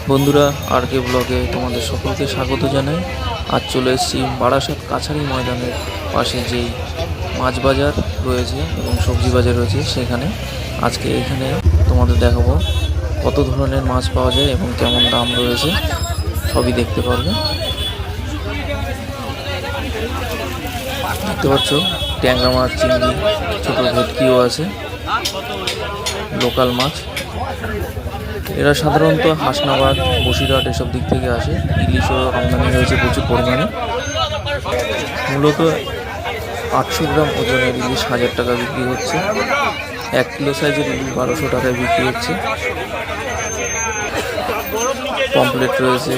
বন্ধুরা, আর কে ব্লগে তোমাদের সকলকে স্বাগত জানাই। আজ চলে এসেছি বারাসাত কাছারি ময়দানের পাশে যেই মাছ বাজার রয়েছে এবং সবজি বাজার রয়েছে সেখানে। আজকে এখানে তোমাদের দেখাবো কত ধরনের মাছ পাওয়া যায় এবং কেমন দাম রয়েছে, সবই দেখতে পারবে। দেখতে পাচ্ছ ট্যাংরা মাছ, চিংড়ি, ছোটো ভেটকিও আছে, লোকাল মাছ। এরা সাধারণত হাসনাবাদ, বসিরহাট এসব দিক থেকে আসে। ইলিশও আমদানি হয়েছে প্রচুর পরিমাণে। মূলত 800 গ্রাম ওজনের ইলিশ 1000 টাকা বিক্রি হচ্ছে। 1 কিলো সাইজের ইলিশ 1200 টাকায় বিক্রি হচ্ছে। পমপ্লেট রয়েছে,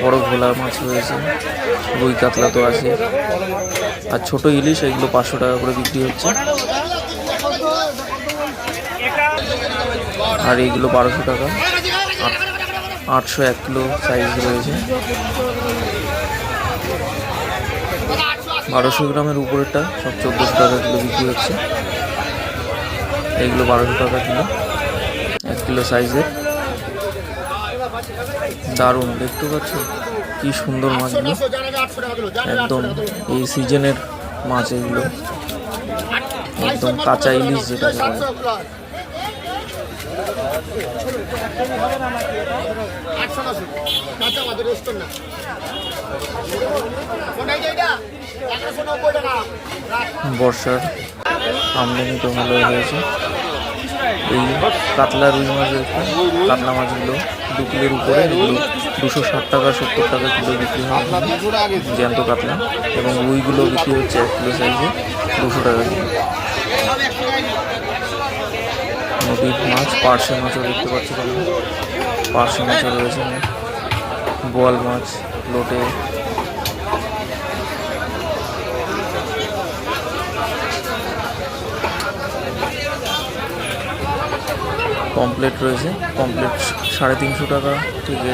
বড় ভোলা মাছ রয়েছে, রুই কাতলা তো আছে। আর ছোট ইলিশ এগুলো 500 টাকা করে বিক্রি হচ্ছে। আর এইগুলো 1200 টাকা। 800 1 কিলো সাইজ রয়েছে। 1200 গ্রামের উপরেরটা সব 1400 টাকা কিলো বিক্রি হচ্ছে। এইগুলো 1200 টাকা কিলো, 1 কিলো সাইজের। দারুণ, দেখতে পাচ্ছ কি সুন্দর মাছগুলো, একদম এই সিজনের মাছ এগুলো, একদম কাঁচা ইলিশ যেটা বলে। বর্ষার আমদানি তো ভালোই হয়েছে। এই কাতলা, রুই মাছ, কাতলা মাছগুলো 2 কিলোর উপরে, এগুলো 260 টাকা 70 টাকা কিলো বিক্রি হয় জ্যান্ত কাতলা। এবং রুইগুলো বিক্রি হচ্ছে 1 কিলো সাইজে 200 টাকা কিলো। নদীর মাছ, পার্শে মাছও দেখতে পাচ্ছি, পার্শে মাছও রয়েছে, বোয়াল মাছ লোটে। পমপ্লেট রয়েছে, পমপ্লেট 350 টাকা থেকে